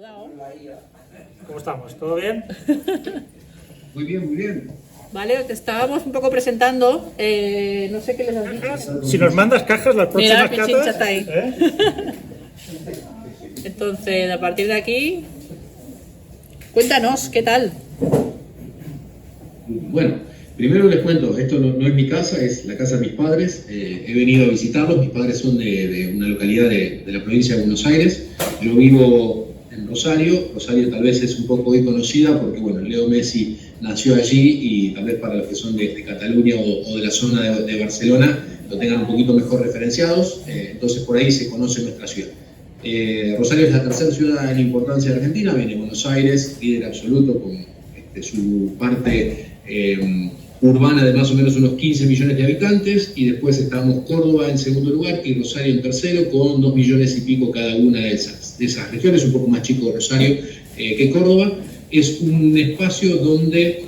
saludado. ¿Cómo estamos? ¿Todo bien? Muy bien, muy bien. Vale, te estábamos un poco presentando. No sé qué les has dicho. Si nos mandas cajas, las próximas Mira, Pichincha catas... está ahí. Entonces, a partir de aquí, cuéntanos, ¿qué tal? Bueno, primero les cuento, esto no es mi casa, es la casa de mis padres. He venido a visitarlos, mis padres son de una localidad de la provincia de Buenos Aires. Yo vivo en Rosario. Rosario tal vez es un poco hoy conocida porque, bueno, Leo Messi nació allí y tal vez para los que son de Cataluña o de la zona de Barcelona lo tengan un poquito mejor referenciados. Entonces por ahí se conoce nuestra ciudad. Rosario es la tercera ciudad en importancia de Argentina, viene Buenos Aires, líder absoluto con su parte urbana de más o menos unos 15 millones de habitantes, y después estamos Córdoba en segundo lugar y Rosario en tercero con 2 millones y pico cada una de esas regiones, un poco más chico Rosario que Córdoba. Es un espacio donde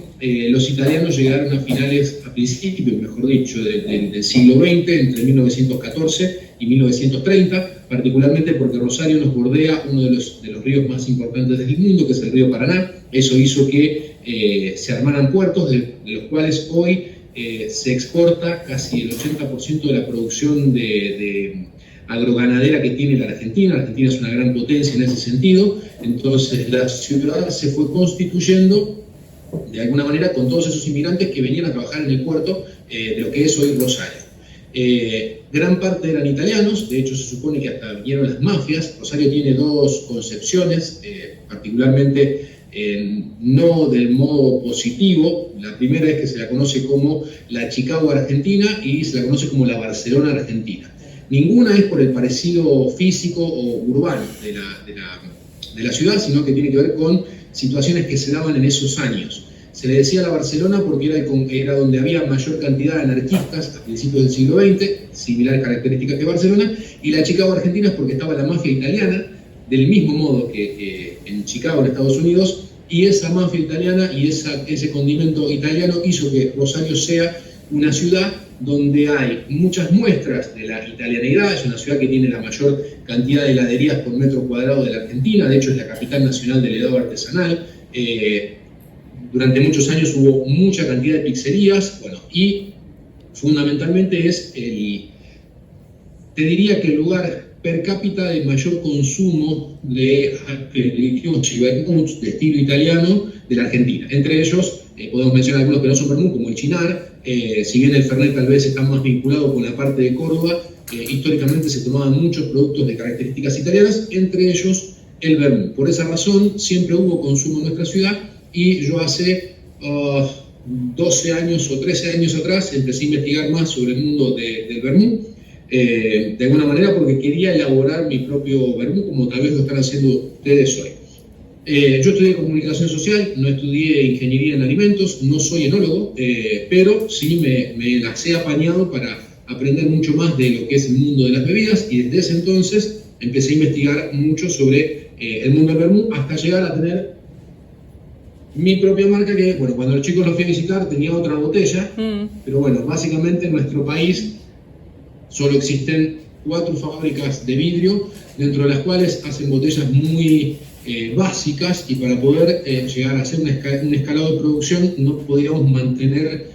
los italianos llegaron a principios, mejor dicho, del siglo XX, entre 1914 y 1930, particularmente porque Rosario nos bordea uno de los ríos más importantes del mundo, que es el río Paraná. Eso hizo que se armaran puertos, de los cuales hoy se exporta casi el 80% de la producción de agroganadera que tiene la Argentina. La Argentina es una gran potencia en ese sentido. Entonces la ciudad se fue constituyendo de alguna manera con todos esos inmigrantes que venían a trabajar en el puerto de lo que es hoy Rosario. Gran parte eran italianos, de hecho se supone que hasta vinieron las mafias. Rosario tiene dos concepciones, particularmente no del modo positivo. La primera es que se la conoce como la Chicago Argentina y se la conoce como la Barcelona Argentina. Ninguna es por el parecido físico o urbano de la ciudad, sino que tiene que ver con situaciones que se daban en esos años. Se le decía la Barcelona porque era donde había mayor cantidad de anarquistas a principios del siglo XX, similar características que Barcelona, y la Chicago Argentina es porque estaba la mafia italiana, del mismo modo que en Chicago, en Estados Unidos, y esa mafia italiana y ese condimento italiano hizo que Rosario sea una ciudad donde hay muchas muestras de la italianidad. Es una ciudad que tiene la mayor cantidad de heladerías por metro cuadrado de la Argentina. De hecho, es la capital nacional del helado artesanal. Durante muchos años hubo mucha cantidad de pizzerías, bueno, y fundamentalmente te diría que el lugar per cápita de mayor consumo de estilo italiano de la Argentina. Entre ellos, podemos mencionar algunos que no son vermú, como el Chinar. Si bien el Fernet tal vez está más vinculado con la parte de Córdoba, históricamente se tomaban muchos productos de características italianas, entre ellos el vermú. Por esa razón siempre hubo consumo en nuestra ciudad, y yo hace 12 años o 13 años atrás empecé a investigar más sobre el mundo del vermú, de alguna manera porque quería elaborar mi propio vermú, como tal vez lo están haciendo ustedes hoy. Yo estudié comunicación social, no estudié ingeniería en alimentos, no soy enólogo, pero sí me las he apañado para aprender mucho más de lo que es el mundo de las bebidas, y desde ese entonces empecé a investigar mucho sobre el mundo del vermú, hasta llegar a tener mi propia marca, que, bueno, cuando los chicos los fui a visitar tenía otra botella, pero bueno, básicamente en nuestro país solo existen 4 fábricas de vidrio, dentro de las cuales hacen botellas muy básicas, y para poder llegar a hacer un escalado de producción no podíamos mantener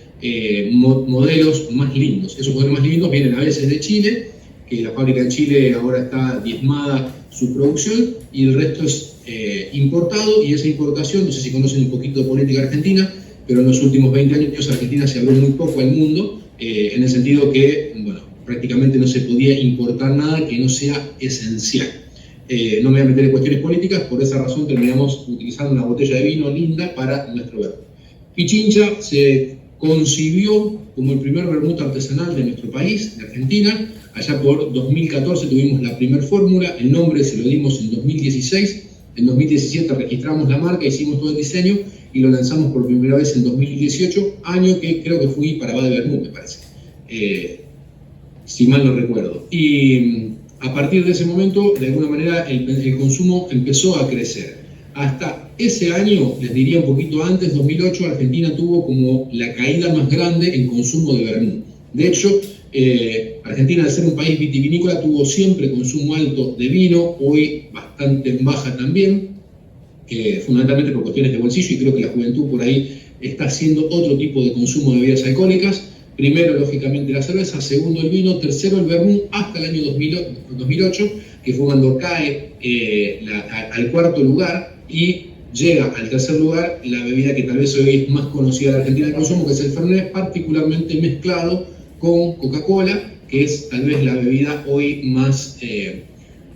modelos más lindos. Esos modelos más lindos vienen a veces de Chile, que la fábrica en Chile ahora está diezmada su producción, y el resto es importado. Y esa importación, no sé si conocen un poquito de política argentina, pero en los últimos 20 años Argentina se abrió muy poco al mundo, en el sentido que, bueno, prácticamente no se podía importar nada que no sea esencial. No me voy a meter en cuestiones políticas, por esa razón terminamos utilizando una botella de vino linda para nuestro vermut. Pichincha se concibió como el primer vermut artesanal de nuestro país, de Argentina. Allá por 2014 tuvimos la primera fórmula, el nombre se lo dimos en 2016, en 2017 registramos la marca, hicimos todo el diseño y lo lanzamos por primera vez en 2018, año que creo que fui para Bad Vermut, me parece, si mal no recuerdo. Y a partir de ese momento, de alguna manera, el consumo empezó a crecer. Hasta ese año, les diría un poquito antes, 2008, Argentina tuvo como la caída más grande en consumo de vermut. De hecho, Argentina, al ser un país vitivinícola, tuvo siempre consumo alto de vino, hoy bastante baja también. fundamentalmente por cuestiones de bolsillo, y creo que la juventud por ahí está haciendo otro tipo de consumo de bebidas alcohólicas. Primero, lógicamente, la cerveza, segundo, el vino, tercero, el vermú, hasta el año 2008, que fue cuando cae al cuarto lugar y llega al tercer lugar la bebida que tal vez hoy es más conocida de Argentina de consumo, que es el Fernet, particularmente mezclado con Coca-Cola, que es tal vez la bebida hoy más,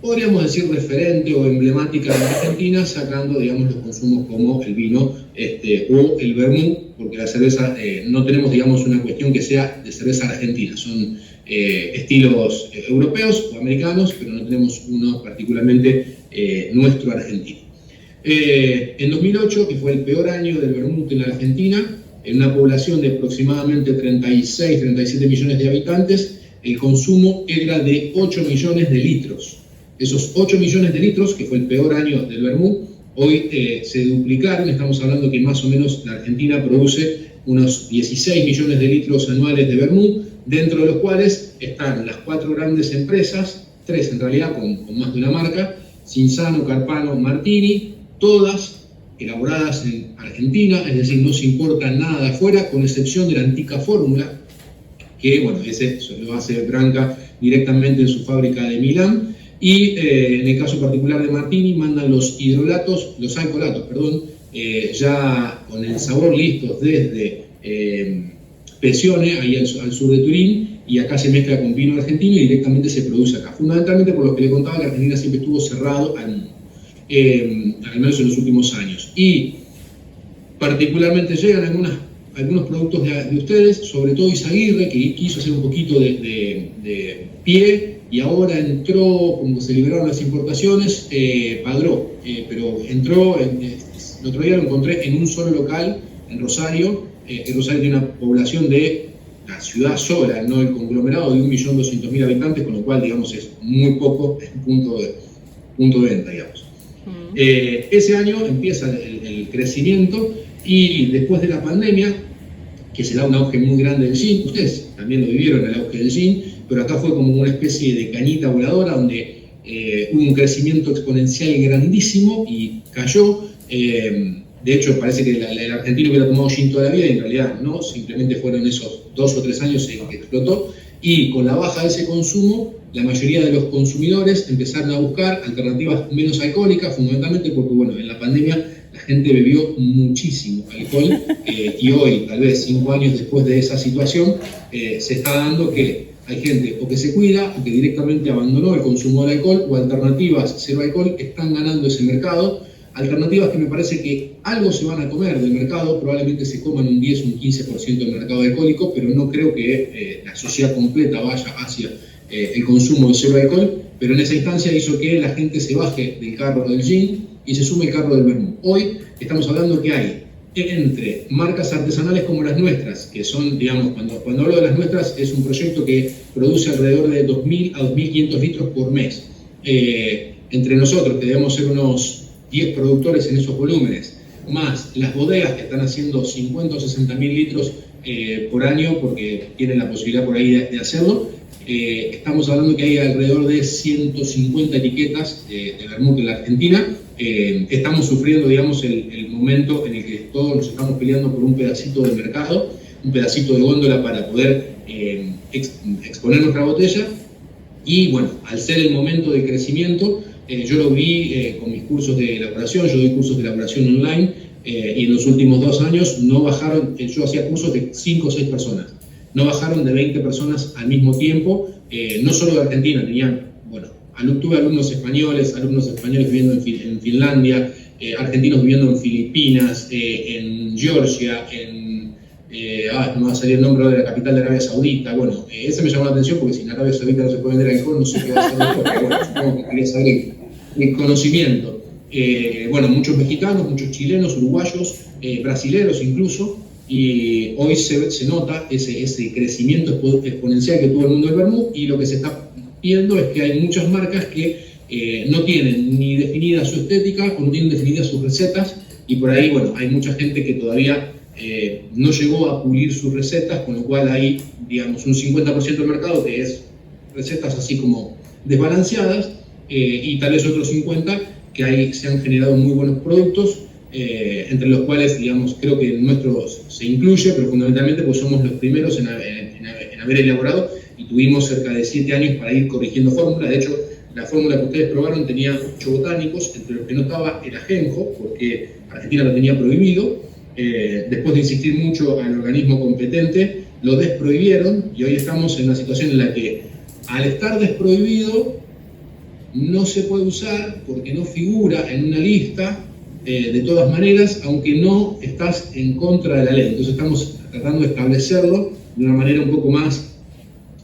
podríamos decir, referente o emblemática de la Argentina, sacando, digamos, los consumos como el vino o el vermú, porque la cerveza no tenemos, digamos, una cuestión que sea de cerveza argentina, son estilos europeos o americanos, pero no tenemos uno particularmente nuestro argentino. En 2008, que fue el peor año del vermut en la Argentina, en una población de aproximadamente 36, 37 millones de habitantes, el consumo era de 8 millones de litros. Esos 8 millones de litros, que fue el peor año del vermut, hoy se duplicaron. Estamos hablando que más o menos la Argentina produce unos 16 millones de litros anuales de vermut, dentro de los cuales están las 4 grandes empresas, 3 en realidad con más de una marca, Cinzano, Carpano, Martini, todas elaboradas en Argentina, es decir, no se importa nada de afuera, con excepción de la Antica Fórmula, que, bueno, ese lo hace Branca directamente en su fábrica de Milán, y en el caso particular de Martini mandan los alcoholatos, ya con el sabor listos desde Pesione, ahí al sur de Turín, y acá se mezcla con vino argentino y directamente se produce acá. Fundamentalmente por lo que le contaba, que Argentina siempre estuvo cerrado al mundo, al menos en los últimos años. Y particularmente llegan algunos productos de ustedes, sobre todo Izaguirre, que quiso hacer un poquito de pie, y ahora entró, como se liberaron las importaciones, Padró, pero entró, el otro día lo encontré en un solo local, en Rosario. Rosario tiene una población de la ciudad sola, no el conglomerado, de 1.200.000 habitantes, con lo cual, digamos, es muy poco punto de venta, digamos. Ese año empieza el crecimiento, y después de la pandemia, que se da un auge muy grande del gin, ustedes también lo vivieron, el auge del gin, pero acá fue como una especie de cañita voladora donde hubo un crecimiento exponencial grandísimo y cayó. De hecho, parece que el argentino hubiera tomado gin toda la vida, y en realidad no, simplemente fueron esos 2 o 3 años en que explotó, y con la baja de ese consumo, la mayoría de los consumidores empezaron a buscar alternativas menos alcohólicas, fundamentalmente porque, bueno, en la pandemia la gente bebió muchísimo alcohol, y hoy, tal vez 5 años después de esa situación, se está dando que hay gente o que se cuida o que directamente abandonó el consumo del alcohol, o alternativas cero alcohol están ganando ese mercado. Alternativas que me parece que algo se van a comer del mercado, probablemente se coman un 10 o un 15% del mercado alcohólico, pero no creo que la sociedad completa vaya hacia el consumo de cero alcohol, pero en esa instancia hizo que la gente se baje del carro del gin y se sume el carro del vermut. Hoy estamos hablando que hay entre marcas artesanales como las nuestras, que son, digamos, cuando hablo de las nuestras, es un proyecto que produce alrededor de 2.000 a 2.500 litros por mes. Entre nosotros, que debemos ser unos 10 productores en esos volúmenes, más las bodegas que están haciendo 50 o 60.000 litros por año, porque tienen la posibilidad por ahí de hacerlo, estamos hablando que hay alrededor de 150 etiquetas de vermut en la Argentina. Estamos sufriendo, digamos, el momento en el que todos nos estamos peleando por un pedacito de mercado, un pedacito de góndola para poder exponer nuestra botella. Y bueno, al ser el momento de crecimiento, yo lo vi con mis cursos de elaboración. Yo doy cursos de elaboración online, y en los últimos 2 años no bajaron. Yo hacía cursos de 5 o 6 personas, no bajaron de 20 personas al mismo tiempo, no solo de Argentina, tuve alumnos españoles viviendo en Finlandia, argentinos viviendo en Filipinas, en Georgia, no me va a salir el nombre de la capital de Arabia Saudita. Bueno, ese me llamó la atención, porque si en Arabia Saudita no se puede vender alcohol, no sé qué va a hacer después, pero bueno, supongo que quería saber el conocimiento. Muchos mexicanos, muchos chilenos, uruguayos, brasileros incluso, y hoy se nota ese crecimiento exponencial que tuvo el mundo del vermut, y lo que se está viendo es que hay muchas marcas que no tienen ni definida su estética o no tienen definidas sus recetas, y por ahí, bueno, hay mucha gente que todavía no llegó a pulir sus recetas, con lo cual hay, digamos, un 50% del mercado que es recetas así como desbalanceadas, y tal vez otro 50% que se han generado muy buenos productos, entre los cuales, digamos, creo que el nuestro se incluye, pero fundamentalmente pues somos los primeros en haber elaborado y tuvimos cerca de 7 años para ir corrigiendo fórmulas. De hecho, la fórmula que ustedes probaron tenía 8 botánicos, entre los que no estaba el ajenjo, porque Argentina lo tenía prohibido. Después de insistir mucho al organismo competente, lo desprohibieron y hoy estamos en una situación en la que, al estar desprohibido, no se puede usar porque no figura en una lista, de todas maneras, aunque no estás en contra de la ley. Entonces estamos tratando de establecerlo de una manera un poco más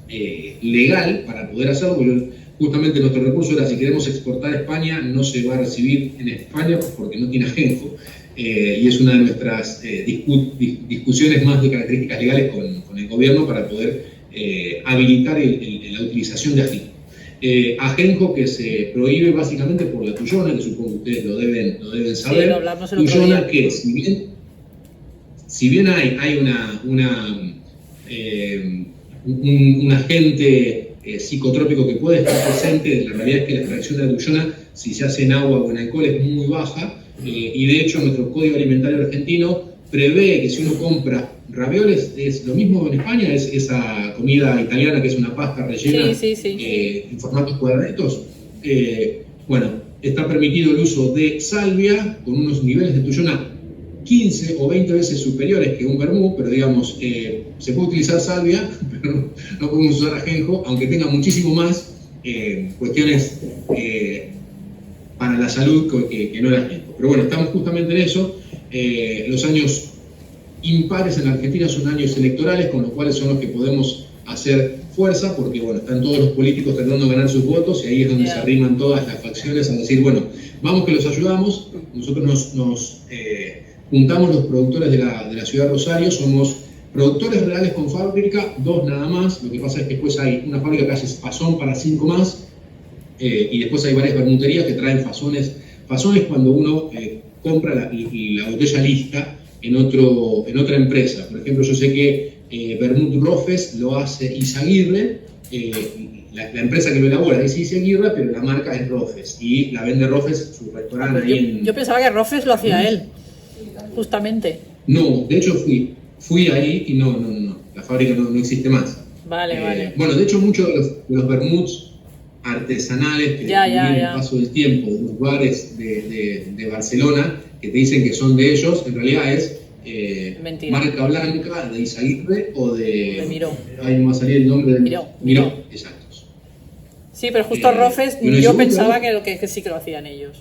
legal para poder hacerlo, porque justamente nuestro recurso era, si queremos exportar a España, no se va a recibir en España porque no tiene ajenjo, y es una de nuestras discusiones más de características legales con el gobierno para poder habilitar la utilización de ajenjo. Ajenjo que se prohíbe básicamente por la tuyona, que supongo que ustedes lo deben saber. Sí, lo hablamos el otro tuyona día. Que si bien hay un agente psicotrópico que puede estar presente, la realidad es que la extracción de la tuyona, si se hace en agua o en alcohol, es muy baja, y de hecho nuestro Código Alimentario Argentino prevé que si uno compra ravioles, es lo mismo en España, es esa comida italiana que es una pasta rellena en formatos cuadraditos. Bueno, está permitido el uso de salvia con unos niveles de tuyona 15 o 20 veces superiores que un vermú, pero digamos, se puede utilizar salvia, pero no podemos usar ajenjo, aunque tenga muchísimo más cuestiones para la salud que no el ajenjo. Pero bueno, estamos justamente en eso. Los años impares en la Argentina son años electorales, con los cuales son los que podemos hacer fuerza, porque bueno, están todos los políticos tratando de ganar sus votos y ahí es donde se arriman todas las facciones a decir, bueno, vamos que los ayudamos. Nosotros nos juntamos los productores de la ciudad de Rosario, somos productores reales con fábrica, 2 nada más. Lo que pasa es que después hay una fábrica que hace fasón para 5 más, y después hay varias vermuterías que traen fasones cuando uno compra la botella lista en otra empresa. Por ejemplo, yo sé que Vermut Rofes lo hace Izaguirre, la empresa que lo elabora es Izaguirre, pero la marca es Rofes, y la vende Rofes, su restaurante ahí en... Yo pensaba que Rofes lo hacía él, justamente. No, de hecho fui ahí y no, la fábrica no existe más. Vale. Bueno, de hecho muchos de los vermuts artesanales que con el paso del tiempo, de los bares de Barcelona, que te dicen que son de ellos, en realidad es marca blanca de Izaguirre o de Miró. Ahí no va a salir el nombre de Miró. Exactos. Sí, pero justo Rofes, pero yo eso, pensaba que sí que lo hacían ellos,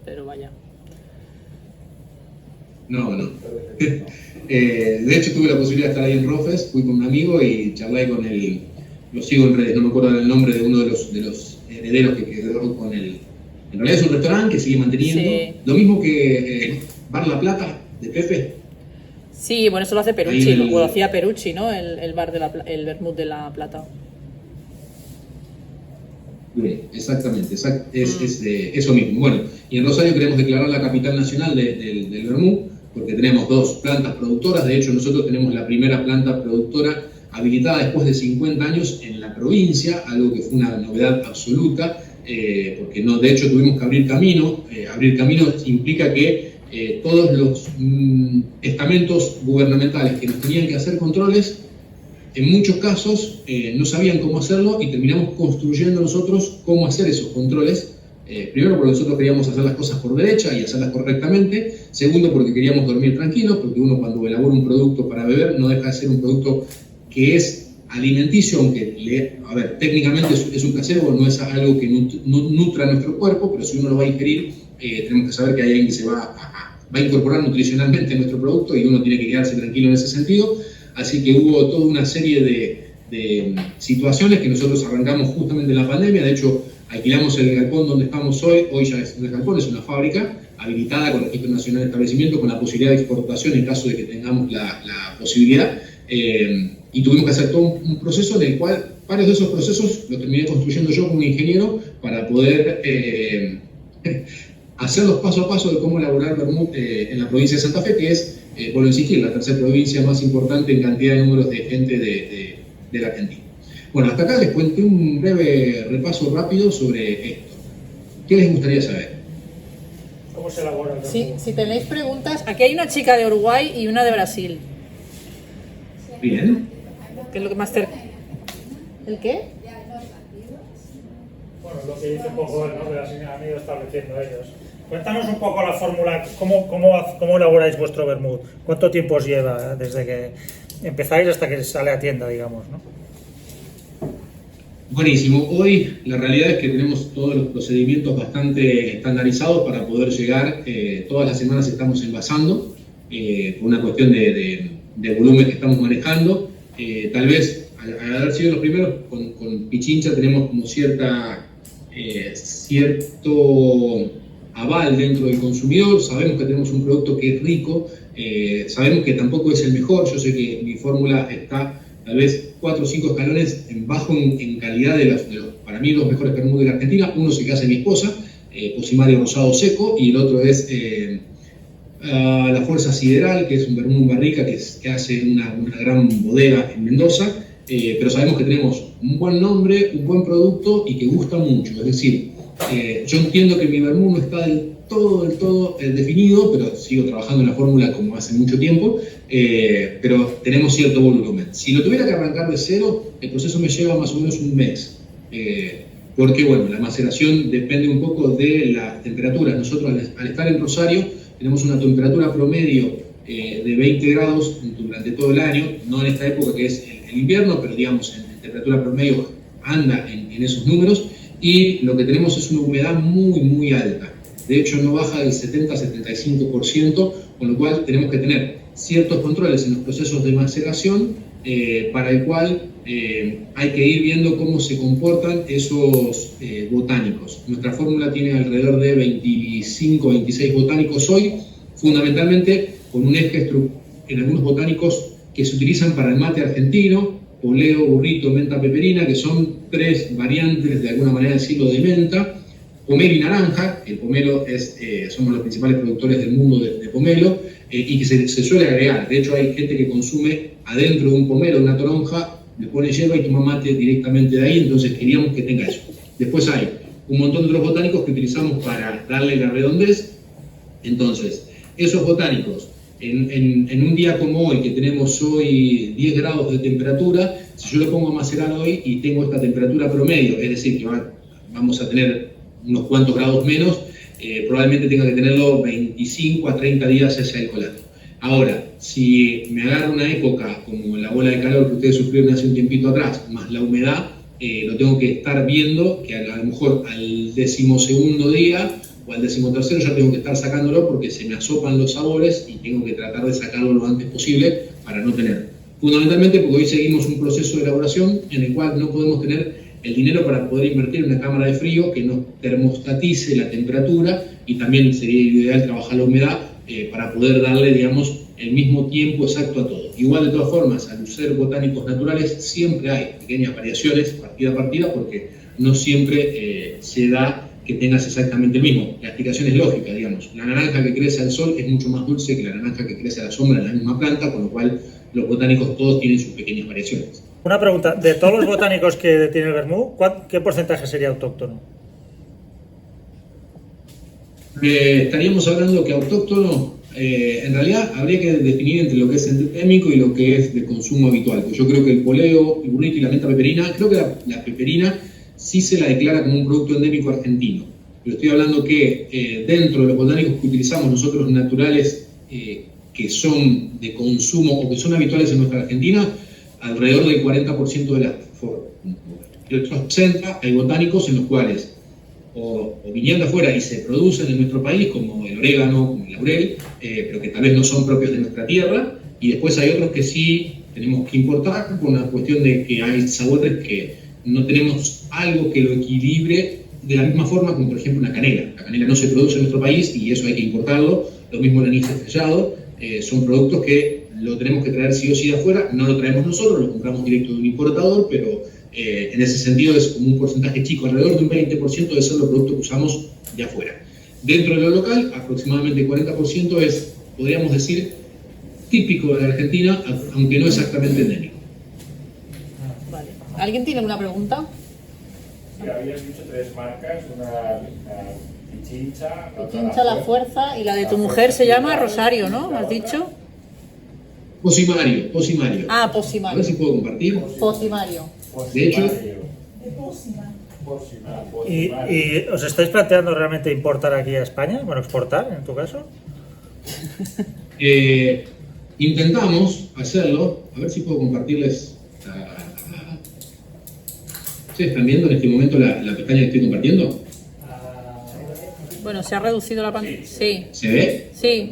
pero vaya. No. De hecho tuve la posibilidad de estar ahí en Rofes, fui con un amigo y charlé con él, lo sigo en redes, no me acuerdo el nombre de uno de los herederos que quedó con él. En realidad es un restaurante que sigue manteniendo, lo mismo que Bar La Plata de Pepe. Sí, bueno, eso lo hace Perucci, lo hacía Perucci, ¿no? El bar el Vermut de La Plata. Bien, exactamente, es eso mismo. Bueno, y en Rosario queremos declarar la capital nacional del vermú, porque tenemos 2 plantas productoras. De hecho, nosotros tenemos la primera planta productora habilitada después de 50 años en la provincia, algo que fue una novedad absoluta, porque no, de hecho tuvimos que abrir camino. Abrir camino implica que todos los estamentos gubernamentales que nos tenían que hacer controles, en muchos casos no sabían cómo hacerlo y terminamos construyendo nosotros cómo hacer esos controles. Primero porque nosotros queríamos hacer las cosas por derecha y hacerlas correctamente. Segundo porque queríamos dormir tranquilos, porque uno cuando elabora un producto para beber no deja de ser un producto que es alimenticio, aunque técnicamente es un casero, no es algo que nutra nuestro cuerpo, pero si uno lo va a ingerir, tenemos que saber que hay alguien que se va a incorporar nutricionalmente en nuestro producto y uno tiene que quedarse tranquilo en ese sentido. Así que hubo toda una serie de situaciones que nosotros arrancamos justamente en la pandemia. De hecho, alquilamos el galpón donde estamos hoy ya es un galpón, es una fábrica habilitada con registro nacional de establecimiento, con la posibilidad de exportación en caso de que tengamos la posibilidad. Y tuvimos que hacer todo un proceso en el cual varios de esos procesos los terminé construyendo yo como ingeniero para poder hacerlos paso a paso de cómo elaborar vermut en la provincia de Santa Fe, que es, vuelvo a insistir, la tercera provincia más importante en cantidad de números de gente de la Argentina. Bueno, hasta acá les cuento un breve repaso rápido sobre esto. ¿Qué les gustaría saber? cómo se elabora el Sí, vermut. si tenéis preguntas, aquí hay una chica de Uruguay y una de Brasil. Bien. ¿Qué es lo que más cerca? ¿El qué? Bueno, lo que dice un poco, ¿no?, que han ido estableciendo ellos. Cuéntanos un poco la fórmula, cómo elaboráis vuestro vermut, cuánto tiempo os lleva desde que empezáis hasta que sale a tienda, digamos, ¿no? Buenísimo. Hoy la realidad es que tenemos todos los procedimientos bastante estandarizados para poder llegar. Todas las semanas estamos envasando por una cuestión de volumen que estamos manejando. Tal vez al haber sido los primeros, con Pichincha tenemos como cierto aval dentro del consumidor. Sabemos que tenemos un producto que es rico, sabemos que tampoco es el mejor. Yo sé que mi fórmula está tal vez 4 o 5 escalones en bajo en calidad de los, para mí, los mejores vermut de la Argentina. Uno es el que hace mi esposa, Posimario Rosado Seco, y el otro es La Fuerza Sideral, que es un vermut en barrica que hace una gran bodega en Mendoza. Pero sabemos que tenemos un buen nombre, un buen producto y que gusta mucho. Es decir, yo entiendo que mi vermut no está del todo definido, pero sigo trabajando en la fórmula como hace mucho tiempo, pero tenemos cierto volumen. Si lo tuviera que arrancar de cero, el proceso me lleva más o menos un mes, porque bueno, la maceración depende un poco de la temperatura. Nosotros al estar en Rosario tenemos una temperatura promedio de 20 grados durante todo el año, no en esta época que es el invierno, pero digamos en temperatura promedio anda en esos números, y lo que tenemos es una humedad muy alta. De hecho, no baja del 70-75%, con lo cual tenemos que tener ciertos controles en los procesos de maceración, para el cual hay que ir viendo cómo se comportan esos botánicos. Nuestra fórmula tiene alrededor de 25-26 botánicos hoy, fundamentalmente con un eje en algunos botánicos que se utilizan para el mate argentino: poleo, burrito, menta, peperina, que son 3 variantes, de alguna manera decirlo, de menta. Pomelo y naranja. El pomelo somos los principales productores del mundo de pomelo, y que se suele agregar. De hecho, hay gente que consume adentro de un pomelo una toronja, le pone hierba y toma mate directamente de ahí, entonces queríamos que tenga eso. Después hay un montón de otros botánicos que utilizamos para darle la redondez. Entonces, esos botánicos, en un día como hoy, que tenemos hoy 10 grados de temperatura, si yo lo pongo a macerar hoy y tengo esta temperatura promedio, es decir, que vamos a tener unos cuantos grados menos, probablemente tenga que tenerlo 25 a 30 días ese alcoholado. Ahora, si me agarra una época como la ola de calor que ustedes sufrieron hace un tiempito atrás, más la humedad, lo tengo que estar viendo, que a lo mejor al 12º día o al 13º ya tengo que estar sacándolo, porque se me asopan los sabores y tengo que tratar de sacarlo lo antes posible para no tener. Fundamentalmente porque hoy seguimos un proceso de elaboración en el cual no podemos tener el dinero para poder invertir en una cámara de frío que nos termostatice la temperatura, y también sería ideal trabajar la humedad para poder darle, digamos, el mismo tiempo exacto a todo. Igual, de todas formas, al ser botánicos naturales siempre hay pequeñas variaciones partida a partida, porque no siempre se da que tengas exactamente el mismo. La explicación es lógica, digamos. La naranja que crece al sol es mucho más dulce que la naranja que crece a la sombra en la misma planta, con lo cual los botánicos todos tienen sus pequeñas variaciones. Una pregunta, de todos los botánicos que tiene el vermut, ¿qué porcentaje sería autóctono? Estaríamos hablando que autóctono, en realidad habría que definir entre lo que es endémico y lo que es de consumo habitual. Pues yo creo que el poleo, el burrito y la menta peperina, creo que la peperina sí se la declara como un producto endémico argentino. Pero estoy hablando que dentro de los botánicos que utilizamos nosotros naturales, que son de consumo o que son habituales en nuestra Argentina, alrededor del 40% de las formas. De otros 60 hay botánicos en los cuales o vinieron de afuera y se producen en nuestro país, como el orégano, como el laurel, pero que tal vez no son propios de nuestra tierra, y después hay otros que sí tenemos que importar por una cuestión de que hay sabores que no tenemos algo que lo equilibre de la misma forma como, por ejemplo, una canela. La canela no se produce en nuestro país y eso hay que importarlo. Lo mismo el anís estrellado. Son productos que lo tenemos que traer sí o sí de afuera. No lo traemos nosotros, lo compramos directo de un importador, pero en ese sentido es como un porcentaje chico. Alrededor de un 20% de ser los productos que usamos de afuera. Dentro de lo local, aproximadamente 40% es, podríamos decir, típico de la Argentina, aunque no exactamente endémico. Vale. ¿Alguien tiene una pregunta? Sí, habías dicho 3 marcas, una Pichincha, La Fuerza, y la de tu mujer se llama Rosario, ¿no? ¿Has dicho? Posimario, Posimario. Ah, A ver Posimario. si puedo compartir. Posimario. De hecho, ¿Y os estáis planteando realmente importar aquí a España? Bueno, exportar en tu caso. intentamos hacerlo. A ver si puedo compartirles. ¿Ustedes están viendo en este momento la pestaña que estoy compartiendo? Bueno, se ha reducido la pantalla. Sí, ¿Se ve? sí.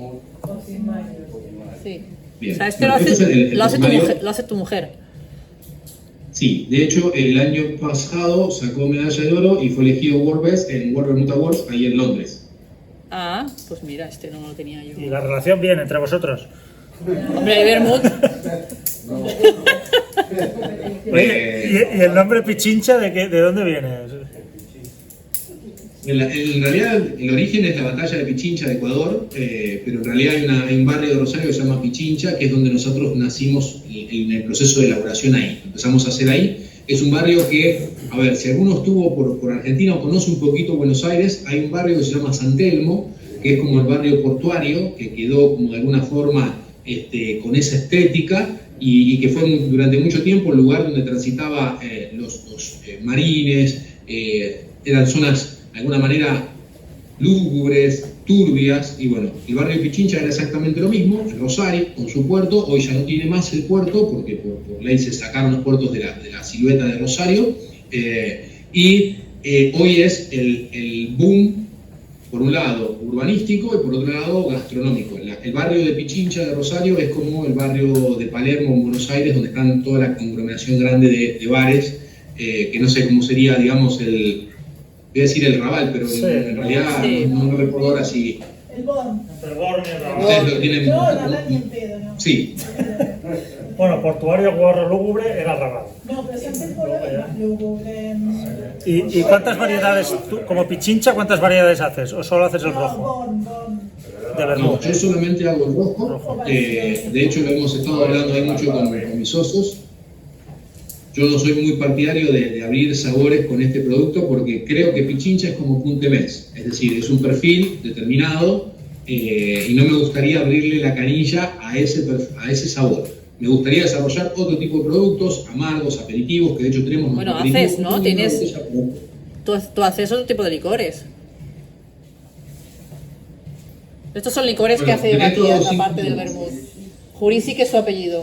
Sí. Bien. O sea, este Bueno, lo este hace, es el lo hace tu Posimario. mujer, lo hace tu mujer. Sí, de hecho, el año pasado sacó medalla de oro y fue elegido World Best en World Vermouth Awards ahí en Londres. Ah, pues mira, este no lo tenía yo. ¿Y la relación bien entre vosotros? Hombre, hay vermouth. Oye, ¿y el nombre Pichincha de dónde viene? En realidad, el origen es la batalla de Pichincha de Ecuador, pero en realidad hay un barrio de Rosario que se llama Pichincha, que es donde nosotros nacimos en el proceso de elaboración ahí. Empezamos a hacer ahí. Es un barrio que, a ver, si alguno estuvo por Argentina o conoce un poquito Buenos Aires, hay un barrio que se llama San Telmo, que es como el barrio portuario, que quedó como de alguna forma con esa estética y que fue durante mucho tiempo el lugar donde transitaba los marines, eran zonas de alguna manera lúgubres, turbias, y bueno, el barrio de Pichincha era exactamente lo mismo, el Rosario con su puerto, hoy ya no tiene más el puerto porque por ley se sacaron los puertos de la silueta de Rosario, hoy es el boom, por un lado urbanístico y por otro lado gastronómico. El barrio de Pichincha de Rosario es como el barrio de Palermo en Buenos Aires, donde están toda la conglomeración grande de bares, que no sé cómo sería, digamos, voy a decir el Raval, pero Sí. en realidad Sí. no recuerdo ahora si El Born. El Born y el Raval. ustedes lo tienen. No, Raval ni en pedo, no. Sí, Bueno, portuario, guarro, lúgubre era Raval. No, pero San Telmo es más lúgubre. ¿Y cuántas variedades, tú, como Pichincha, cuántas variedades haces? ¿O solo haces el No, rojo Born. de no, vermouth? yo solamente hago el rojo. De hecho, lo hemos estado hablando ahí mucho con mis socios. Yo no soy muy partidario de abrir sabores con este producto porque creo que Pichincha es como Punte Mes, es decir, es un perfil determinado y no me gustaría abrirle la canilla a ese sabor. Me gustaría desarrollar otro tipo de productos, amargos, aperitivos, que de hecho tenemos... Bueno, nuestro haces, aperitivo, ¿no? una Tienes- botella por- Tú haces otro tipo de licores. Estos son licores que Bueno, hace de estos Matías, sí. aparte del vermouth. Jurisi, que es su apellido.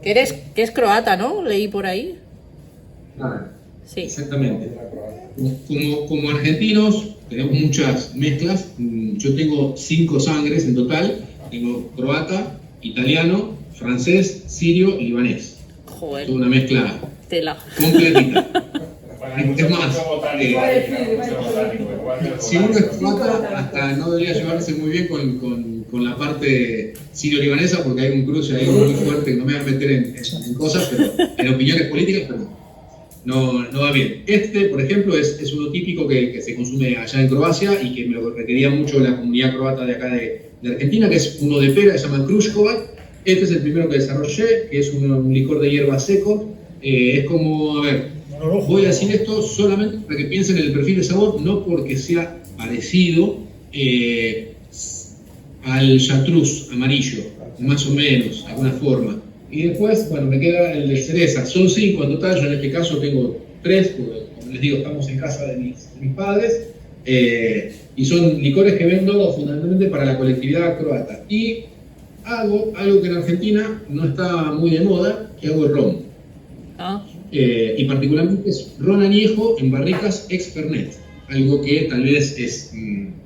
Que es croata, ¿no? Leí por ahí. Ah, Sí. exactamente. Como argentinos tenemos muchas mezclas. Yo tengo 5 sangres en total. Tengo croata, italiano, francés, sirio y libanés. Joder, Es una mezcla tela. completita. Es más, si uno es croata, hasta no debería llevarse muy bien con la parte sirio-libanesa, porque hay un cruce ahí muy fuerte, que no me voy a meter en cosas, pero en opiniones políticas, pero no va bien. Por ejemplo, es uno típico que se consume allá en Croacia y que me lo requería mucho la comunidad croata de acá de Argentina, que es uno de pera, se llama Kruškovac. Este es el primero que desarrollé, que es un licor de hierba seco. Es como, a ver, voy a decir esto solamente para que piensen en el perfil de sabor, no porque sea parecido al chartreuse amarillo, más o menos, de alguna forma. Y después, bueno, me queda el de cereza. Son 5 en total, yo en este caso tengo 3, porque como les digo, estamos en casa de mis padres. Y son licores que vendo fundamentalmente para la colectividad croata. Y hago algo que en Argentina no está muy de moda, que hago el ron. Ah, Y particularmente es ron añejo en barricas ex-Fernet, algo que tal vez es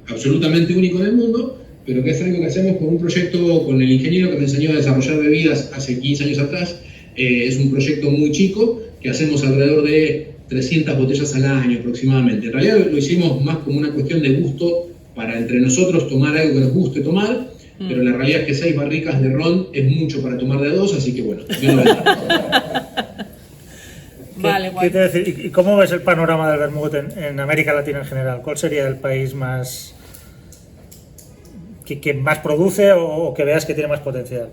absolutamente único en el mundo, pero que es algo que hacemos con un proyecto con el ingeniero que me enseñó a desarrollar bebidas hace 15 años atrás. Es un proyecto muy chico que hacemos alrededor de 300 botellas al año aproximadamente. En realidad lo hicimos más como una cuestión de gusto para entre nosotros tomar algo que nos guste tomar, pero la realidad es que 6 barricas de ron es mucho para tomar de a 2, así que bueno, yo no vale, ¿Qué guay. te decir? ¿Y cómo ves el panorama del vermouth en América Latina en general? ¿Cuál sería el país más que más produce o que veas que tiene más potencial?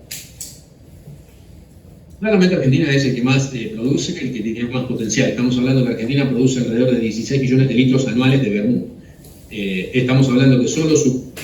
Claramente Argentina es el que más produce, el que tiene más potencial. Estamos hablando que Argentina produce alrededor de 16 millones de litros anuales de vermouth. Estamos hablando que es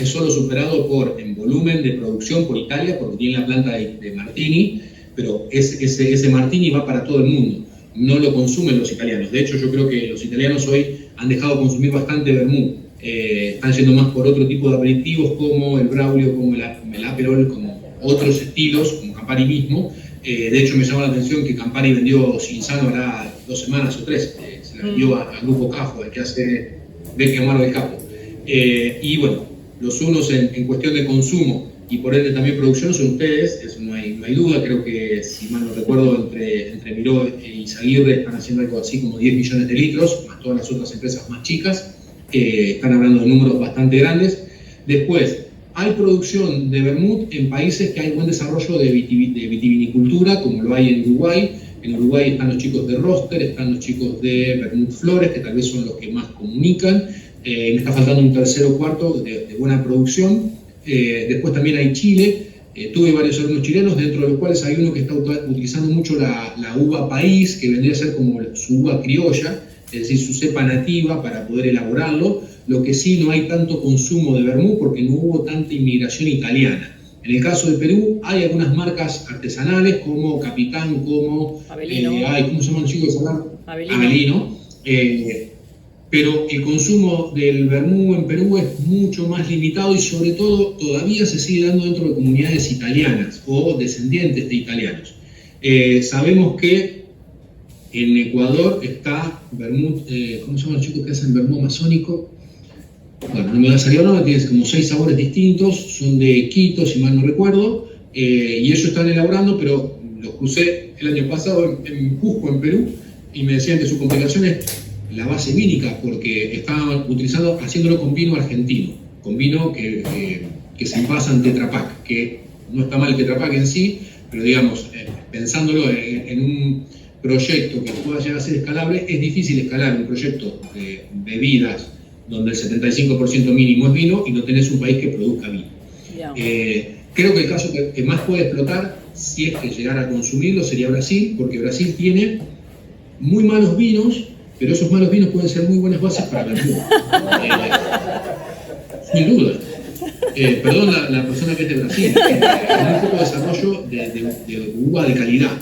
solo superado en volumen de producción por Italia, porque tiene la planta de Martini, pero ese Martini va para todo el mundo. No lo consumen los italianos. De hecho, yo creo que los italianos hoy han dejado de consumir bastante vermut. Están yendo más por otro tipo de aperitivos como el Braulio, como el Aperol, como otros estilos, como Campari mismo. De hecho, me llama la atención que Campari vendió Cinzano ahora 2 semanas o 3. Se la vendió al grupo Cafo, el que hace Vecchio Amaro del Capo. Y bueno, los unos en cuestión de consumo y por ende también producción son ustedes, eso no hay duda. Creo que, si mal no recuerdo, entre Miró y Izaguirre están haciendo algo así como 10 millones de litros, más todas las otras empresas más chicas. Están hablando de números bastante grandes. Después, hay producción de vermut en países que hay buen desarrollo de vitivinicultura, como lo hay en Uruguay. En Uruguay están los chicos de Roster, están los chicos de Vermut Flores, que tal vez son los que más comunican. Me está faltando un tercero o cuarto de buena producción. Después también hay Chile. Tuve varios alumnos chilenos, dentro de los cuales hay uno que está utilizando mucho la uva país, que vendría a ser como su uva criolla, es decir, su cepa nativa para poder elaborarlo. Lo que sí, no hay tanto consumo de vermut porque no hubo tanta inmigración italiana. En el caso de Perú hay algunas marcas artesanales como Capitán, como Avelino. ¿cómo se llaman los chicos? Avelino. Avelino. Pero el consumo del vermut en Perú es mucho más limitado y sobre todo todavía se sigue dando dentro de comunidades italianas o descendientes de italianos. Sabemos que en Ecuador está vermut, ¿cómo se llaman los chicos que hacen vermut amazónico? Bueno, no me va a salir ahora, tienes como 6 sabores distintos, son de Quito, si mal no recuerdo, y ellos están elaborando, pero los crucé el año pasado en Cusco, en Perú, y me decían que su complicación es la base vínica, porque estaban haciéndolo con vino argentino, con vino que se envasa en Tetra Pak, que no está mal el Tetra Pak en sí, pero digamos, pensándolo en un proyecto que pueda llegar a ser escalable, es difícil escalar un proyecto de bebidas donde el 75% mínimo es vino y no tenés un país que produzca vino. Yeah. Creo que el caso que más puede explotar, si es que llegara a consumirlo, sería Brasil, porque Brasil tiene muy malos vinos, pero esos malos vinos pueden ser muy buenas bases para vermut. Sin duda. Perdón la persona que es de Brasil, hay un poco de desarrollo de uva de calidad.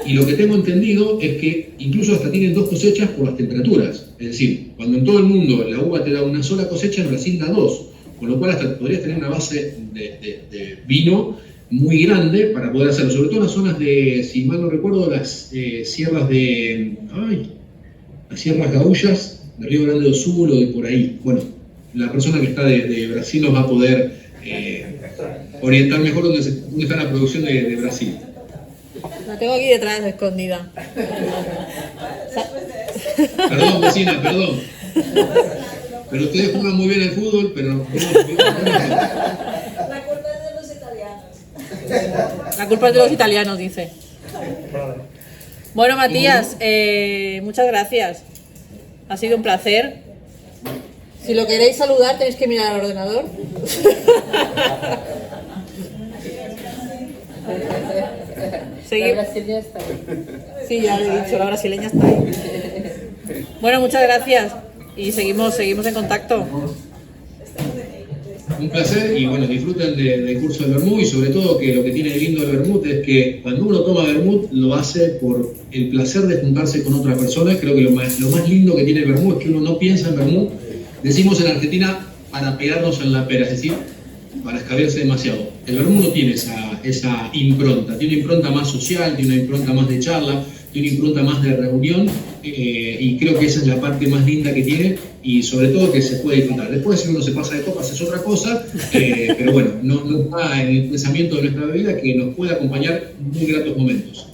Y lo que tengo entendido es que incluso hasta tienen 2 cosechas por las temperaturas. Es decir, cuando en todo el mundo la uva te da una sola cosecha, en Brasil da 2. Con lo cual hasta podrías tener una base de vino muy grande para poder hacerlo. Sobre todo en las zonas de, si mal no recuerdo, las sierras las sierras gaullas de Río Grande do Sul o de por ahí. Bueno, la persona que está de Brasil nos va a poder orientar mejor dónde está la producción de Brasil. La tengo aquí detrás, escondida. Perdón, vecina, perdón. Pero ustedes juegan muy bien el fútbol, pero La culpa es de los italianos. La culpa es de los italianos, dice. Vale. Bueno, Matías, muchas gracias. Ha sido un placer. Si lo queréis saludar, tenéis que mirar al ordenador. La brasileña está ahí. Sí, ya lo he dicho, la brasileña está ahí. Bueno, muchas gracias. Y seguimos en contacto. un placer y bueno, disfruten del curso de vermut y sobre todo que lo que tiene de lindo el vermut es que cuando uno toma vermut lo hace por el placer de juntarse con otra persona. Creo que lo más lindo que tiene el vermut es que uno no piensa en vermut, decimos en Argentina, para pegarnos en la pera, es decir, para escabearse demasiado. El vermut no tiene esa impronta, tiene una impronta más social, tiene una impronta más de charla, tiene una impronta más de reunión y creo que esa es la parte más linda que tiene y sobre todo que se puede disfrutar. Después si uno se pasa de copas es otra cosa, pero bueno, no está en el pensamiento de nuestra bebida que nos puede acompañar en muy gratos momentos.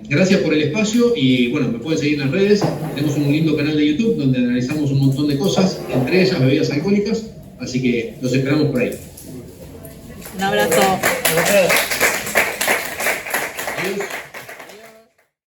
Gracias por el espacio y bueno, me pueden seguir en las redes. Tenemos un lindo canal de YouTube donde analizamos un montón de cosas, entre ellas bebidas alcohólicas, así que los esperamos por ahí. Un abrazo. Gracias. Adiós.